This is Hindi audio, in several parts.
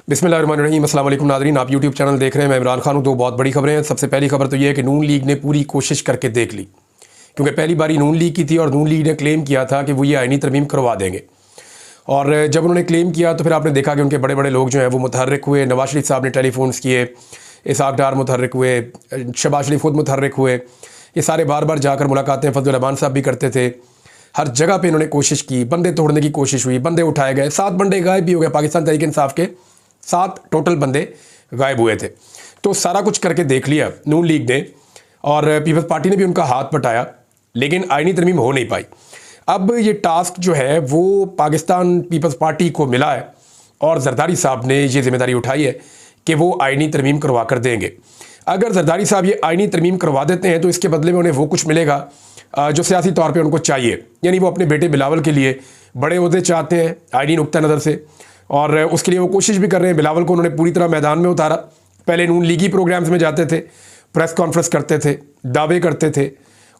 बिस्मिल्लाहिर्रहमानिर्रहीम। अस्सलाम वालेकुम नाज़रीन, आप यूट्यूब चैनल देख रहे हैं। मैं इमरान खान हूँ। दो बहुत बड़ी खबरें हैं। सबसे पहली खबर तो ये है कि नून लीग ने पूरी कोशिश करके देख ली, क्योंकि पहली बारी नून लीग की थी और नून लीग ने क्लेम किया था कि वो ये आईनी तरमीम करवा देंगे। और जब उन्होंने क्लेम किया तो फिर आपने देखा कि उनके बड़े बड़े लोग जो हैं वो मुतहर्रिक हुए। नवाज शरीफ साहब ने टेलीफोन्स किए, इसहाक डार मुतहर्रिक हुए, शहबाज शरीफ खुद मुतहर्रिक हुए। ये सारे बार बार जाकर मुलाकातें फजल रहमान साहब भी करते थे। हर जगह पे इन्होंने कोशिश की, बंदे तोड़ने की कोशिश हुई, बंदे उठाए गए। 7 बंदे गायब भी हो गए। पाकिस्तान तहरीक इंसाफ के 7 टोटल बंदे गायब हुए थे। तो सारा कुछ करके देख लिया नून लीग ने, और पीपल्स पार्टी ने भी उनका हाथ बटाया, लेकिन आईनी तरमीम हो नहीं पाई। अब ये टास्क जो है वो पाकिस्तान पीपल्स पार्टी को मिला है, और जरदारी साहब ने ये जिम्मेदारी उठाई है कि वो आईनी तरमीम करवा कर देंगे। अगर जरदारी साहब ये आईनी तरमीम करवा देते हैं तो इसके बदले में उन्हें वो कुछ मिलेगा जो सियासी तौर पे उनको चाहिए। यानी वो अपने बेटे बिलावल के लिए बड़े ओहदे चाहते हैं आईनी नुक्ता नज़र से, और उसके लिए वो कोशिश भी कर रहे हैं। बिलावल को उन्होंने पूरी तरह मैदान में उतारा। पहले नून लीगी प्रोग्राम्स में जाते थे, प्रेस कॉन्फ्रेंस करते थे, दावे करते थे,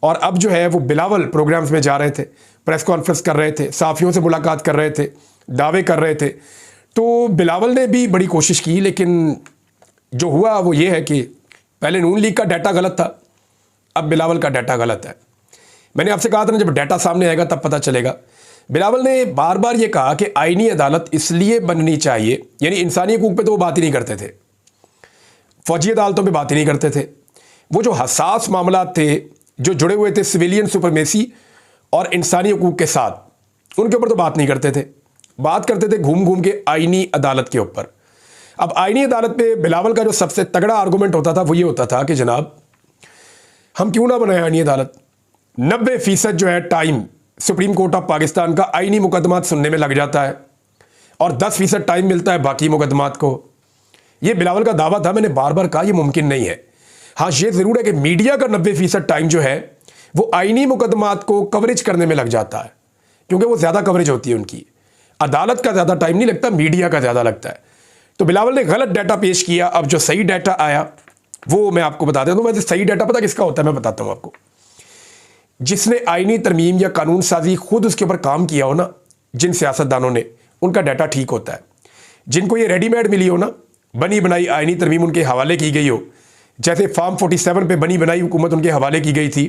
और अब जो है वो बिलावल प्रोग्राम्स में जा रहे थे, प्रेस कॉन्फ्रेंस कर रहे थे, साफ़ियों से मुलाकात कर रहे थे, दावे कर रहे थे। तो बिलावल ने भी बड़ी कोशिश की, लेकिन जो हुआ वो ये है कि पहले नून लीग का डाटा गलत था, अब बिलावल का डाटा गलत है। मैंने आपसे कहा था ना, जब डाटा सामने आएगा तब पता चलेगा। बिलावल ने बार बार ये कहा कि आईनी अदालत इसलिए बननी चाहिए, यानी इंसानी हकूक़ पे तो वो बात ही नहीं करते थे, फौजी अदालतों पे बात ही नहीं करते थे। वो जो हसास मामला थे जो जुड़े हुए थे सिविलियन सुपरमेसी और इंसानी हकूक़ के साथ, उनके ऊपर तो बात नहीं करते थे। बात करते थे घूम घूम के आईनी अदालत के ऊपर। अब आईनी अदालत पे बिलावल का जो सबसे तगड़ा आर्गूमेंट होता था वो ये होता था कि जनाब हम क्यों ना बनाए आईनी अदालत। 90% जो है time supreme court of Pakistan का आईनी मुकदमात सुनने में लग जाता है, और 10% टाइम मिलता है बाकी मुकदमात को। ये बिलावल का दावा था, मैंने बार बार कहा ये मुमकिन नहीं है। हाँ, ये ज़रूर है कि मीडिया का 90% टाइम जो है वो आईनी मुकदमात को कवरेज करने में लग जाता है, क्योंकि वो ज़्यादा कवरेज होती है उनकी। अदालत का ज़्यादा टाइम नहीं लगता, मीडिया का ज़्यादा लगता है। तो बिलावल ने गलत डाटा पेश किया। अब जो सही डाटा आया वो मैं आपको बता देता हूँ। वैसे सही डाटा पता किसका होता है, मैं बताता हूँ आपको। जिसने आईनी तरमीम या कानून साजी खुद उसके ऊपर काम किया हो ना, जिन सियासतदानों ने, उनका डाटा ठीक होता है। जिनको ये रेडीमेड मिली हो ना, बनी बनाई आईनी तरमीम उनके हवाले की गई हो, जैसे फॉर्म 47 पे बनी बनाई हुकूमत उनके हवाले की गई थी,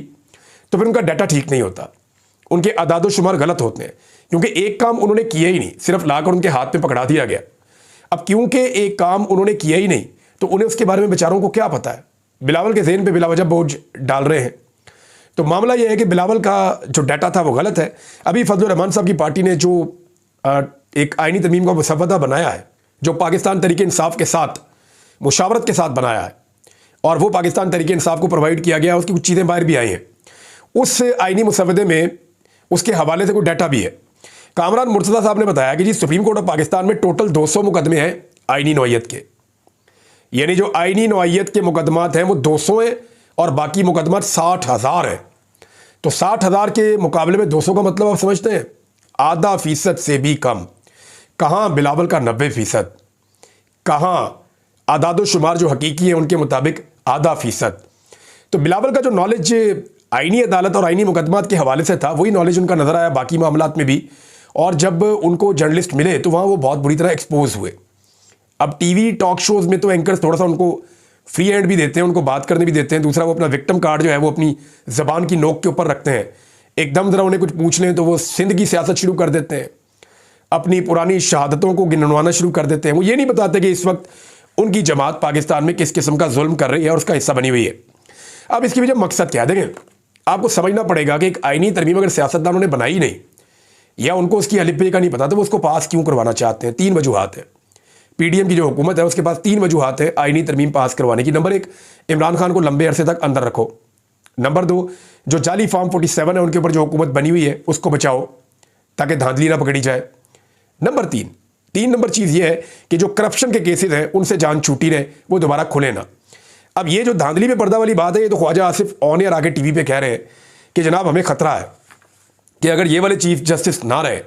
तो फिर उनका डाटा ठीक नहीं होता, उनके अदाद शुमार गलत होते हैं, क्योंकि एक काम उन्होंने किया ही नहीं, सिर्फ लाकर उनके हाथ में पकड़ा दिया गया। अब क्योंकि एक काम उन्होंने किया ही नहीं, तो उन्हें उसके बारे में बेचारों को क्या पता है। बिलावल के ज़हन पे बिलावजह बोझ डाल रहे हैं। तो मामला यह है कि बिलावल का जो डाटा था वो गलत है। अभी फजल रहमान साहब की पार्टी ने जो एक आईनी तरमीम का मसवदा बनाया है, जो पाकिस्तान तहरीक इंसाफ के साथ मुशावरत के साथ बनाया है, और वो पाकिस्तान तहरीक इंसाफ को प्रोवाइड किया गया, उसकी कुछ चीज़ें बाहर भी आई हैं। उस आईनी मसवदे में उसके हवाले से कोई डाटा भी है। कामरान मुर्तज़ा साहब ने बताया कि जी सुप्रीम कोर्ट ऑफ पाकिस्तान में टोटल 200 मुकदमे हैं आईनी नौइयत के, यानी जो आईनी नौइयत के मुकदमात हैं वो 200 हैं, और बाकी मुकदमात 60,000 हैं। तो 60,000 के मुकाबले में 200 का मतलब आप समझते हैं, आधा फीसद से भी कम। कहाँ बिलावल का 90%, कहाँ आदादो शुमार जो हकीकी है उनके मुताबिक आधा फीसद। तो बिलावल का जो नॉलेज आईनी अदालत और आईनी मुकदमात के हवाले से था, वही नॉलेज उनका नज़र आया बाकी मामलात में भी। और जब उनको जर्नलिस्ट मिले तो वहाँ वो बहुत बुरी तरह एक्सपोज हुए। अब टीवी टॉक शोज़ में तो एंकर्स थोड़ा सा उनको फ्री हैंड भी देते हैं, उनको बात करने भी देते हैं। दूसरा, वो अपना विक्टिम कार्ड जो है वो अपनी ज़बान की नोक के ऊपर रखते हैं। एकदम ज़रा उन्हें कुछ पूछ लें तो वो सिंध की सियासत शुरू कर देते हैं, अपनी पुरानी शहादतों को गिनवाना शुरू कर देते हैं। वो ये नहीं बताते कि इस वक्त उनकी जमात पाकिस्तान में किस किस्म का जुल्म कर रही है और उसका हिस्सा बनी हुई है। अब इसकी वजह मकसद क्या है, देखें आपको समझना पड़ेगा कि एक आईनी तरमीम अगर सियासतदानों ने बनाई नहीं, या उनको उसकी अलिफ का नहीं पता, तो वो उसको पास क्यों करवाना चाहते हैं। 3 वजूहात हैं। पीडीएम की जो हुकूमत है उसके पास 3 वजूहात है आईनी तरमीम पास करवाने की। नंबर 1, इमरान खान को लंबे अरसे तक अंदर रखो। नंबर 2, जो जाली फॉर्म 47 है उनके ऊपर जो हुकूमत बनी हुई है उसको बचाओ ताकि धांधली ना पकड़ी जाए। नंबर 3 नंबर चीज़ ये है कि जो करप्शन के केसेस हैं उनसे जान छूटी रहे, वो दोबारा खुले ना। अब ये जो धांधली पे पर्दा वाली बात है, ये तो ख्वाजा आसिफ ऑन एयर आके टीवी पे कह रहे हैं कि जनाब हमें खतरा है कि अगर ये वाले चीफ जस्टिस ना रहे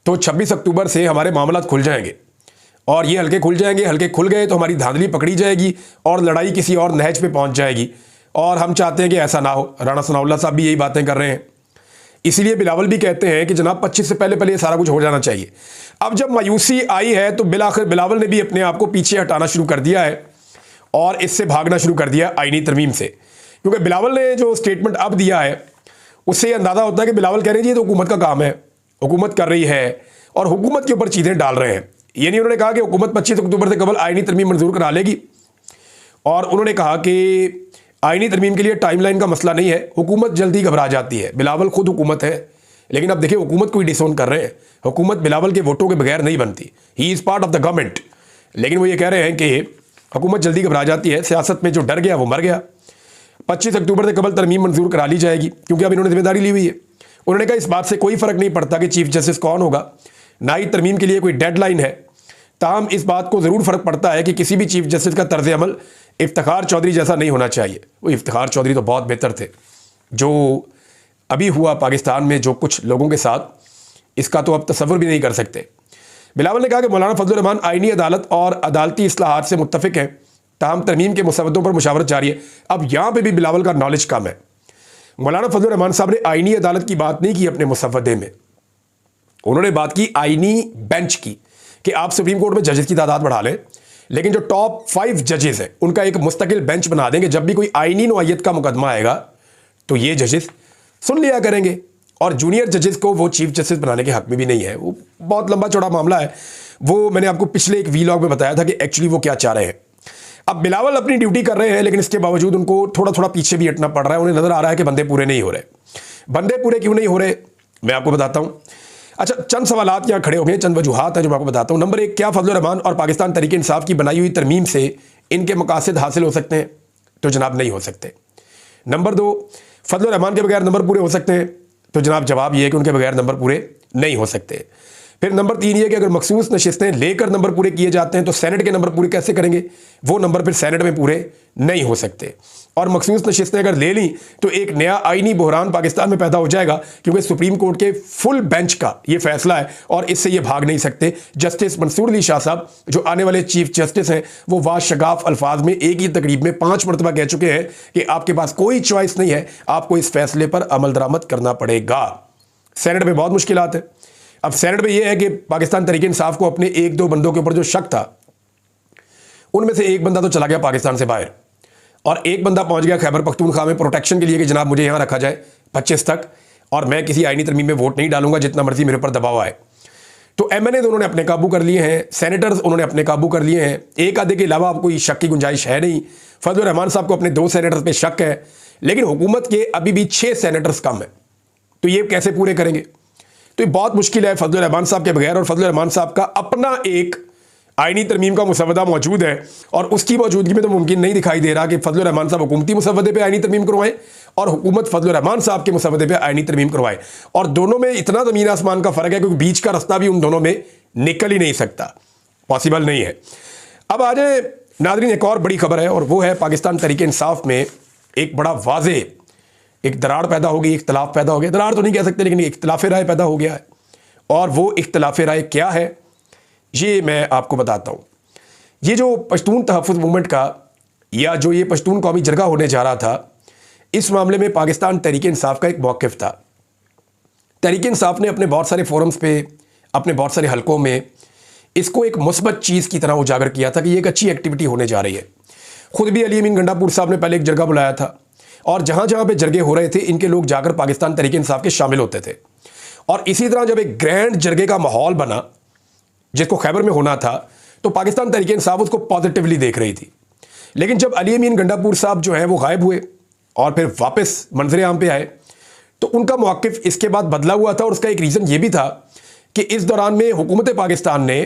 तो 26 अक्टूबर से हमारे मामलात खुल जाएंगे, और ये हल्के खुल जाएंगे। हल्के खुल गए तो हमारी धांधली पकड़ी जाएगी और लड़ाई किसी और नहज पे पहुंच जाएगी, और हम चाहते हैं कि ऐसा ना हो। राणा सनाउल्लाह साहब भी यही बातें कर रहे हैं। इसलिए बिलावल भी कहते हैं कि जनाब 25 से पहले पहले ये सारा कुछ हो जाना चाहिए। अब जब मायूसी आई है तो बिलाखिर बिलावल ने भी अपने आप को पीछे हटाना शुरू कर दिया है और इससे भागना शुरू कर दिया आईनी तरमीम से, क्योंकि बिलावल ने जो स्टेटमेंट अब दिया है उससे अंदाज़ा होता है कि बिलावल कह रहे हैं जी ये तो हुकूमत का काम है, हुकूमत कर रही है और हुकूमत के ऊपर चीज़ें डाल रहे हैं। ये नहीं उन्होंने कहा कि हुकूमत 25 अक्टूबर से कबल आईनी तरमीम मंजूर करा लेगी, और उन्होंने कहा कि आईनी तरमीम के लिए टाइमलाइन का मसला नहीं है, हुकूमत जल्दी घबरा जाती है। बिलावल खुद हुकूमत है, लेकिन अब देखिए हुकूमत को ही डिसोन कर रहे हैं। हुकूमत बिलावल के वोटों के बगैर नहीं बनती, he is part of the government, लेकिन वो ये कह रहे हैं कि हुकूमत जल्दी घबरा जाती है, सियासत में जो डर गया वो मर गया। 25 अक्टूबर से कबल तरमीम मंजूर करा ली जाएगी क्योंकि अब इन्होंने जिम्मेदारी ली हुई है। उन्होंने कहा इस बात से कोई फ़र्क नहीं पड़ता कि चीफ जस्टिस कौन होगा, ना ही तरमीम के लिए कोई डेडलाइन है, ताहम इस बात को ज़रूर फ़र्क पड़ता है कि किसी भी चीफ जस्टिस का तर्ज अमल इफ्तिखार चौधरी जैसा नहीं होना चाहिए। वो इफ्तिखार चौधरी तो बहुत बेहतर थे, जो अभी हुआ पाकिस्तान में जो कुछ लोगों के साथ, इसका तो अब तसव्वुर भी नहीं कर सकते। बिलावल ने कहा कि मौलाना फजलुर रहमान आईनी अदालत और अदालती इस्लाहात से मुत्तफिक हैं, ताहम तरमीम के मुसवदों पर मुशावरत जारी है। अब यहाँ पर भी बिलावल का नॉलेज कम है। मौलाना फजलुर रहमान साहब ने आईनी अदालत की बात नहीं की अपने मुसवदे में, उन्होंने बात की आईनी बेंच की कि आप सुप्रीम कोर्ट में जजेस की तादाद बढ़ा लें, लेकिन जो टॉप 5 जजेस हैं उनका एक मुस्तकिल बेंच बना देंगे। जब भी कोई आईनी नौइयत का मुकदमा आएगा तो ये जजेस सुन लिया करेंगे, और जूनियर जजेस को वो चीफ जस्टिस बनाने के हक में भी नहीं है। वो बहुत लंबा चौड़ा मामला है, वो मैंने आपको पिछले एक वीलॉग में बताया था कि एक्चुअली वो क्या चाह रहे हैं। अब बिलावल अपनी ड्यूटी कर रहे हैं, लेकिन इसके बावजूद उनको थोड़ा थोड़ा पीछे भी हटना पड़ रहा है। उन्हें नजर आ रहा है कि बंदे पूरे नहीं हो रहे। बंदे पूरे क्यों नहीं हो रहे मैं आपको बताता हूँ। अच्छा, चंद सवालात यहाँ खड़े हो गए, चंद वजूहात हैं जो मैं आपको बताता हूँ। नंबर 1, क्या फजलुर रहमान और पाकिस्तान तहरीक इंसाफ की बनाई हुई तरमीम से इनके मकासद हासिल हो सकते हैं? तो जनाब नहीं हो सकते। नंबर 2, फजलुर रहमान के बगैर नंबर पूरे हो सकते हैं? तो जनाब जवाब ये है कि उनके बगैर नंबर पूरे नहीं हो सकते। फिर नंबर 3 ये कि अगर मखसूस नशिस्तें लेकर नंबर पूरे किए जाते हैं तो सेनेट के नंबर पूरे कैसे करेंगे? वो नंबर फिर सेनेट में पूरे नहीं हो सकते। और मखसूस नशिस्तें अगर ले ली तो एक नया आईनी बहरान पाकिस्तान में पैदा हो जाएगा, क्योंकि सुप्रीम कोर्ट के फुल बेंच का ये फैसला है और इससे ये भाग नहीं सकते। जस्टिस मंसूर अली शाह साहब जो आने वाले चीफ जस्टिस हैं, वो वाशगाफ अल्फाज में एक ही तकरीब में 5 मरतबा कह चुके हैं कि आपके पास कोई चॉइस नहीं है, आपको इस फैसले पर अमल दरामद करना पड़ेगा। सेनेट में बहुत मुश्किलात है। अब सेनेट में यह है कि पाकिस्तान तहरीक इंसाफ को अपने 1-2 बंदों के ऊपर जो शक था, उनमें से एक बंदा तो चला गया पाकिस्तान से बाहर, और एक बंदा पहुंच गया खैबर पख्तूनख्वा में प्रोटेक्शन के लिए कि जनाब मुझे यहां रखा जाए 25 तक, और मैं किसी आईनी तरमीम में वोट नहीं डालूंगा, जितना मर्जी मेरे ऊपर दबाव आए। तो एमएनए तो उन्होंने अपने काबू कर लिए हैं, सेनेटर्स उन्होंने अपने काबू कर लिए हैं, एक आधे के अलावा अब कोई शक की गुंजाइश है नहीं। फजलुर रहमान साहब को अपने 2 सेनेटर्स पे शक है, लेकिन हुकूमत के अभी भी 6 सेनेटर्स कम है, तो ये कैसे पूरे करेंगे? तो ये बहुत मुश्किल है फजलुर रहमान साहब के बगैर। और फजलुर रहमान साहब का अपना एक आईनी तरमीम का मुसवदा मौजूद है, और उसकी मौजूदगी में तो मुमकिन नहीं दिखाई दे रहा कि फजलुर रहमान साहब हुकूमती मुसवदे पे आईनी तरमीम करवाएं और हुकूमत फजलुर रहमान साहब के मुसवदे पे आईनी तरमीम करवाए। और दोनों में इतना ज़मीन आसमान का फ़र्क है क्योंकि बीच का रास्ता भी उन दोनों में निकल ही नहीं सकता, पॉसिबल नहीं है। अब आ जाए नाज़रीन, एक और बड़ी खबर है, और वो है पाकिस्तान तहरीक इंसाफ में एक बड़ा वाज़े एक दरार पैदा हो गई, इख्तलाफ पैदा हो गया। दरार तो नहीं कह सकते, लेकिन इख्तलाफ राय पैदा हो गया है। और वो इख्तलाफ राय क्या है ये मैं आपको बताता हूँ। ये जो पश्तून तहफ़्फ़ुज़ मूवमेंट का, या जो ये पश्तून कौमी जरगा होने जा रहा था, इस मामले में पाकिस्तान तहरीक इंसाफ का एक मौक़िफ़ था। तहरीक इंसाफ ने अपने बहुत सारे फोरम्स पे, अपने बहुत सारे हलकों में इसको एक मुस्बत चीज़ की तरह उजागर किया था कि ये एक अच्छी एक्टिविटी होने जा रही है। ख़ुद भी अली अमीन गंडापुर साहब ने पहले एक जरगा बुलाया था, और जहाँ जहाँ पे जरगे हो रहे थे इनके लोग जाकर पाकिस्तान तहरीक इंसाफ के शामिल होते थे। और इसी तरह जब एक ग्रैंड जरगे का माहौल बना जिसको खैबर में होना था, तो पाकिस्तान तहरीक इंसाफ उसको पॉजिटिवली देख रही थी। लेकिन जब अली अमीन गंडापुर साहब जो है वो गायब हुए और फिर वापस मंजर आम पे आए, तो उनका मौक़िफ़ इसके बाद बदला हुआ था। और उसका एक रीज़न ये भी था कि इस दौरान में हुकूमत पाकिस्तान ने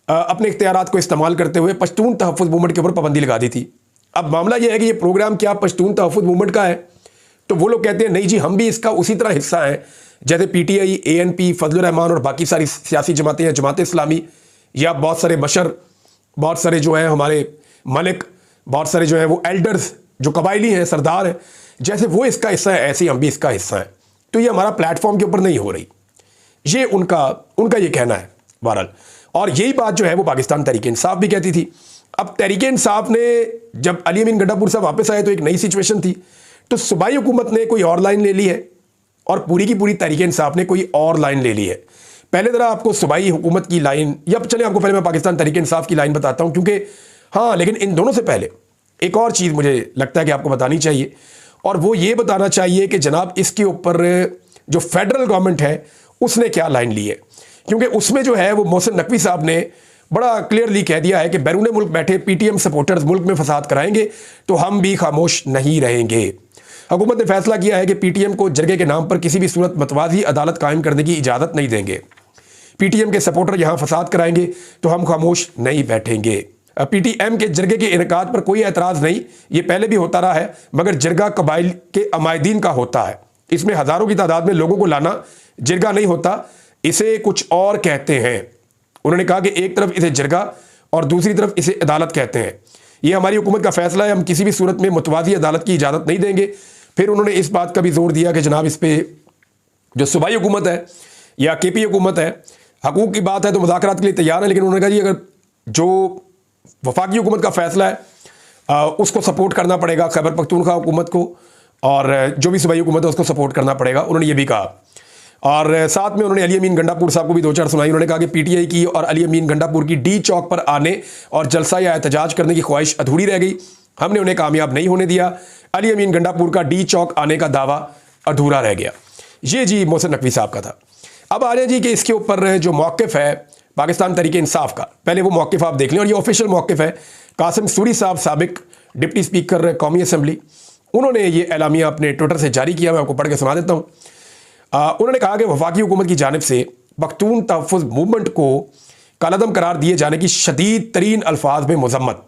अपने इख्तियारात को इस्तेमाल करते हुए पश्तून तहफ़्फ़ुज़ मूवमेंट के ऊपर पाबंदी लगा दी थी। अब मामला यह है कि ये प्रोग्राम क्या पश्तून तहफ़्फ़ुज़ मूवमेंट का है? तो वो लोग कहते हैं नहीं जी, हम भी इसका उसी तरह हिस्सा हैं जैसे PTI, ANP, फजलुर रहमान और बाकी सारी सियासी जमातें हैं, जमात इस्लामी, या बहुत सारे बशर, बहुत सारे जो हैं हमारे मलिक, बहुत सारे जो हैं वो एल्डर्स जो कबायली हैं, सरदार हैं, जैसे वो इसका हिस्सा है ऐसे ही हम भी इसका हिस्सा है। तो ये हमारा प्लेटफॉर्म के ऊपर नहीं हो रही, ये उनका ये कहना है बहरहाल। और यही बात जो है वो पाकिस्तान तहरीक इंसाफ भी कहती थी। अब तहरीक इंसाफ ने जब अली अमीन गंडापुर साहब वापस आए तो एक नई सिचुएशन थी, तो सूबाई हुकूमत ने कोई और लाइन ले ली है और पूरी की पूरी तहरीक इंसाफ ने कोई और लाइन ले ली है। पहले ज़रा आपको सूबाई हुकूमत की लाइन, या चले आपको पहले मैं पाकिस्तान तहरीक इंसाफ की लाइन बताता हूँ, क्योंकि हाँ, लेकिन इन दोनों से पहले एक और चीज़ मुझे लगता है कि आपको बतानी चाहिए, और वो ये बताना चाहिए कि जनाब इसके ऊपर जो फेडरल गवर्नमेंट है उसने क्या लाइन ली है। क्योंकि उसमें जो है वो मोहसिन नकवी साहब ने बड़ा क्लियरली कह दिया है कि बैरून मुल्क बैठे पीटीएम सपोर्टर्स मुल्क में फसाद कराएंगे तो हम भी खामोश नहीं रहेंगे। हुकूमत ने फैसला किया है कि पीटीएम को जरगे के नाम पर किसी भी सूरत मतवाजी अदालत कायम करने की इजाज़त नहीं देंगे। पीटीएम के सपोर्टर यहाँ फसाद कराएंगे तो हम खामोश नहीं बैठेंगे। पीटीएम के जरगे के इनकाद पर कोई एतराज़ नहीं, ये पहले भी होता रहा है, मगर जरगा कबाइल के अमायदीन का होता है। इसमें हज़ारों की तादाद में लोगों को लाना जरगा नहीं होता, इसे कुछ और कहते हैं। उन्होंने कहा कि एक तरफ इसे जरगा और दूसरी तरफ इसे अदालत कहते हैं। ये हमारी हुकूमत का फैसला है, हम किसी भी सूरत में मुतवाज़ी अदालत की इजाज़त नहीं देंगे। फिर उन्होंने इस बात का भी जोर दिया कि जनाब इस पर जो सूबाई हुकूमत है या केपी हुकूमत है, हकूक़ की बात है तो मुज़ाकरात के लिए तैयार है, लेकिन उन्होंने कहा जी अगर जो वफाकी हुकूमत का फैसला है उसको सपोर्ट करना पड़ेगा खैबर पख्तूनख्वा हुकूमत को, और जो भी सूबाई हुकूमत है उसको सपोर्ट करना पड़ेगा। उन्होंने ये भी कहा, और साथ में उन्होंने अली अमीन गंडापुर साहब को भी दो चार सुनाई। उन्होंने कहा कि पीटीआई की और अली अमीन गंडापुर की डी चौक पर आने और जलसा या एहतजाज करने की ख्वाहिश अधूरी रह गई, हमने उन्हें कामयाब नहीं होने दिया। अली अमीन गंडापुर का डी चौक आने का दावा अधूरा रह गया। ये जी मोहसिन नकवी साहब का था। अब आ जाए जी कि इसके ऊपर जो मौक़िफ़ है पाकिस्तान तहरीक इंसाफ का, पहले वो मौक़िफ़ आप देख लें, और ये ऑफिशियल मौक़िफ़ है। कासिम सूरी साहब साबिक डिप्टी स्पीकर कौमी असम्बली, उन्होंने ये एलामिया अपने ट्विटर से जारी किया, मैं आपको पढ़ के सुना देता हूँ। उन्होंने कहा कि वफाकी हुकूमत की जानिब से पख्तून तहफ़्फ़ुज़ मूवमेंट को कलअदम करार दिए जाने की शदीद तरीन अल्फाज में मज़म्मत।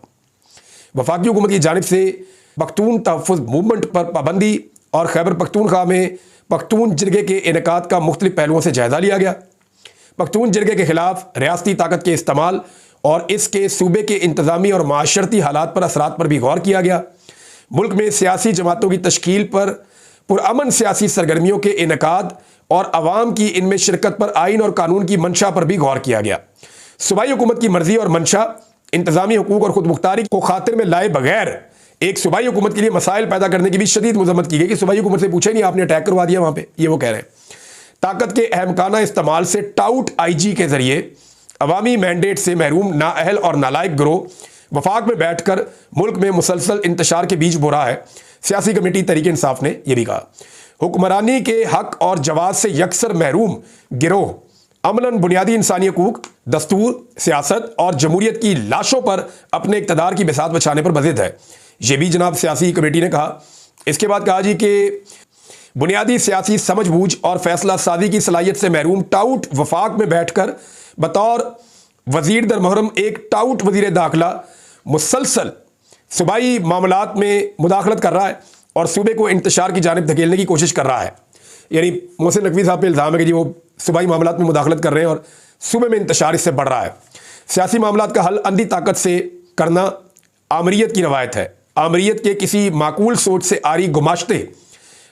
वफाकी हुकूमत की जानिब से पख्तून तहफ़्फ़ुज़ मूवमेंट पर पाबंदी और खैबर पख्तूनख्वा में पख्तून जरगे के इनेकाद का मुख्तलिफ पहलुओं से जायज़ा लिया गया। पख्तून जरगे के ख़िलाफ़ रियासती ताकत के इस्तेमाल और इसके सूबे के इंतज़ामी और माशरती हालात पर असरात पर भी गौर किया गया। मुल्क में सियासी जमातों की तश्कील पर पुरअमन सियासी सरगर्मियों के इनेकाद और अवाम की इनमें शिरकत पर आइन और कानून की मंशा पर भी गौर किया गया। सूबाई हुकूमत की मर्जी और मंशा इंतज़ामी हुकूक और खुदमुख्तारी को खातिर में लाए बगैर एक सूबाई हुकूमत के लिए मसाइल पैदा करने की भी शदीद मजम्मत की गई कि सूबाई हुकूमत से पूछे नहीं, आपने अटैक करवा दिया वहाँ पे, ये वो कह रहे हैं। ताकत के अहमकाना इस्तेमाल से टाउट IG के जरिए अवामी मैंडेट से महरूम नाअहल और नालायक गिरोह वफाक में बैठकर मुल्क में मुसलसल इंतशार के बीच बो रहा है। सियासी कमेटी तहरीक इंसाफ ने यह भी कहा, हुक्मरानी के हक और जवाब से यकसर महरूम गिरोह अमलन बुनियादी इंसानी हकूक, दस्तूर, सियासत और जमहूरियत की लाशों पर अपने इक़्तिदार की बिसात बचाने पर बज़िद है। ये भी जनाब सियासी कमेटी ने कहा। इसके बाद कहा जी कि बुनियादी सियासी समझबूझ और फैसला साजी की सलाहियत से महरूम टाउट वफाक में बैठकर बतौर वजीर दर मुहर्रम एक टाउट वजीर दाखिला मुसलसल सूबाई मामलात में मुदाखलत कर रहा है और सूबे को इंतशार की जानिब धकेलने की कोशिश कर रहा है। यानी मोहसिन नकवी साहब पे इल्ज़ाम है कि जी वो सूबाई मामलात में मुदाखलत कर रहे हैं और सूबे में इंतशार इससे बढ़ रहा है। सियासी मामलात का हल अंधी ताकत से करना आमरीत की रवायत है। आमरीत के किसी माकूल सोच से आरी गुमाश्ते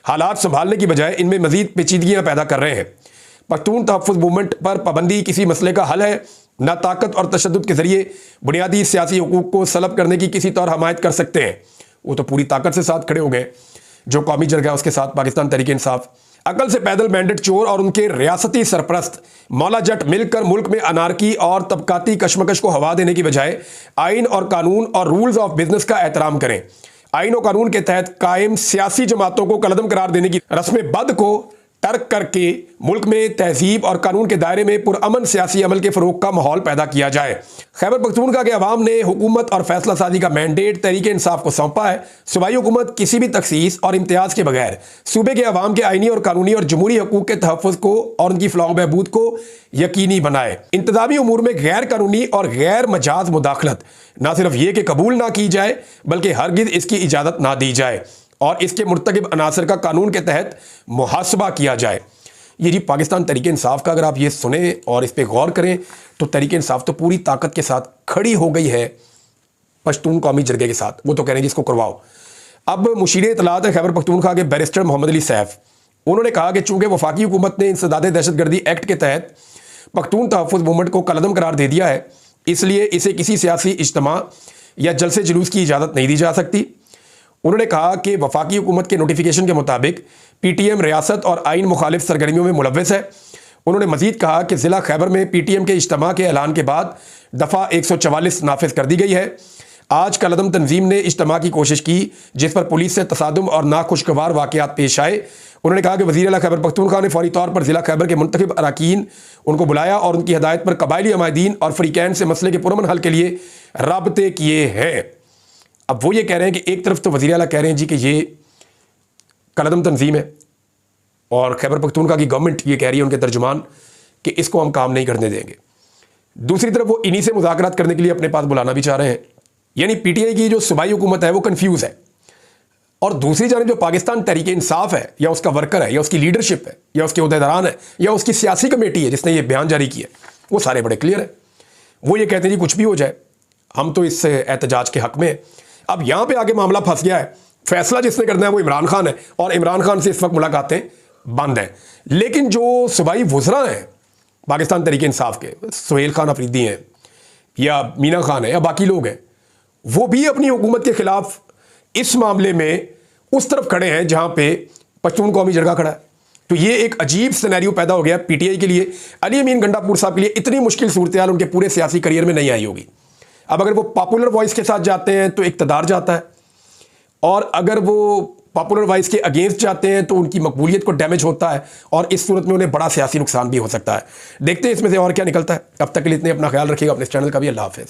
हालात संभालने की बजाय इनमें मजीद पेचीदगियाँ पैदा कर रहे हैं। पख्तून तहफ़्फ़ुज़ मूवमेंट पर पाबंदी किसी मसले का हल है, ना ताकत और तशद्दुद के ज़रिए बुनियादी सियासी हुकूक को सलब करने की किसी तौर हमायत कर सकते हैं। वो तो पूरी ताकत से साथ खड़े हो गए, जो कौमी जरगा उसके साथ पाकिस्तान तहरीक इंसाफ। अकल से पैदल मैंडेट चोर और उनके रियासती सरपरस्त मौला जट मिलकर मुल्क में अनारकी और तबकाती कशमकश को हवा देने की बजाय आइन और कानून और रूल्स ऑफ बिजनेस का एहतराम करें। आइन और कानून के तहत कायम सियासी जमातों को कलअदम करार देने की रस्म बद को तर्क करके मुल्क में तहजीब और कानून के दायरे में पुरअमन सियासी अमल के फ़रोग़ का माहौल पैदा किया जाए। खैबर पख्तूनख्वा के अवाम ने हुकूमत और फैसला साजी का मैंडेट तहरीक इंसाफ को सौंपा है। सूबाई हुकूमत किसी भी तखसीस और इम्तियाज़ के बगैर सूबे के अवाम के आइनी और कानूनी और जमहूरी हकूक़ के तहफ़्फ़ुज़ को और उनकी फ़लाह बहबूद को यकीनी बनाए। इंतज़ामी उमूर में गैर कानूनी और गैर मजाज मुदाखलत ना सिर्फ ये कि कबूल ना की जाए, बल्कि हरगिज़ इसकी इजाज़त ना दी जाए और इसके मुर्तकिब अनासर का कानून के तहत मुहासबा किया जाए। ये जी पाकिस्तान तहरीक इंसाफ का अगर आप ये सुने और इस पर गौर करें तो तहरीक इंसाफ तो पूरी ताकत के साथ खड़ी हो गई है पश्तून कौमी जरगे के साथ। वो तो कह रहे हैं जिसको करवाओ। अब मुशीर इत्तलात है खैबर पख्तूनख्वा के बैरिस्टर मोहम्मद अली सैफ, उन्होंने कहा कि चूंकि वफाकी हुकूमत ने इंसदाद दहशतगर्दी एक्ट के तहत पख्तून तहफ़्फ़ुज़ मूवमेंट को कलअदम करार दे दिया है, इसलिए इसे किसी सियासी इज्तिमा या जलसे जुलूस की इजाज़त नहीं दी जा सकती। उन्होंने कहा कि वफाकी हुकूमत के नोटिफिकेशन के मुताबिक पीटीएम रियासत और आइन मुखालिफ सरगर्मियों में मुलव्वस है। उन्होंने मजीद कहा कि ज़िला खैबर में पीटीएम के इज्तिमा के ऐलान के बाद दफ़ा 144 नाफिज कर दी गई है। आज कलअदम तंजीम ने इज्तिमा की कोशिश की जिस पर पुलिस से तसादुम और नाखुशगवार वाक़यात पेश आए। उन्होंने कहा कि वज़ीर आला खैबर पख्तूनख्वा ने फौरी तौर पर ज़िला खैबर के मुंतखब अरकान उनको बुलाया और उनकी हिदायत पर कबायली अमायदीन और फ़रीक़ैन से मसले के पुरअमन हल के लिए राब्ते किए हैं। अब वो ये कह रहे हैं कि एक तरफ तो वज़ीर आला कह रहे हैं जी कि ये कलअदम तंजीम है और खैबर पख्तूनख्वा की गवर्नमेंट ये कह रही है, उनके तर्जुमान, कि इसको हम काम नहीं करने देंगे। दूसरी तरफ वो इन्हीं से मुज़ाकरात करने के लिए अपने पास बुलाना भी चाह रहे हैं। यानी पीटीआई की जो सूबाई हुकूमत है वो कंफ्यूज है, और दूसरी जानिब जो पाकिस्तान तहरीक इंसाफ है या उसका वर्कर है या उसकी लीडरशिप है या उसके उहदेदारान है या उसकी सियासी कमेटी है जिसने ये बयान जारी किया, वो सारे बड़े क्लियर है। वो ये कहते हैं जी कुछ भी हो जाए हम तो इस एहतजाज के हक में हैं। अब यहाँ पे आगे मामला फंस गया है। फैसला जिसने करना है वो इमरान खान है और इमरान खान से इस वक्त मुलाकातें बंद हैं। लेकिन जो सूबाई वुज़रा हैं पाकिस्तान तहरीक इंसाफ के, सुहेल खान अफरीदी हैं या मीना खान है या बाकी लोग हैं, वो भी अपनी हुकूमत के खिलाफ इस मामले में उस तरफ खड़े हैं जहां पे पश्तून कौमी जरगा खड़ा है। तो ये एक अजीब सिनेरियो पैदा हो गया पीटीआई के लिए। अली अमीन गंडापुर साहब के लिए इतनी मुश्किल सूरत-ए-हाल उनके पूरे सियासी करियर में नहीं आई होगी। अब अगर वो पॉपुलर वॉइस के साथ जाते हैं तो इक़्तिदार जाता है, और अगर वो पॉपुलर वॉइस के अगेंस्ट जाते हैं तो उनकी मकबूलियत को डैमेज होता है और इस सूरत में उन्हें बड़ा सियासी नुकसान भी हो सकता है। देखते हैं इसमें से और क्या निकलता है। अब तक के लिए इतने, अपना ख्याल रखिएगा, अपने चैनल का भी। अल्लाह हाफ़िज़।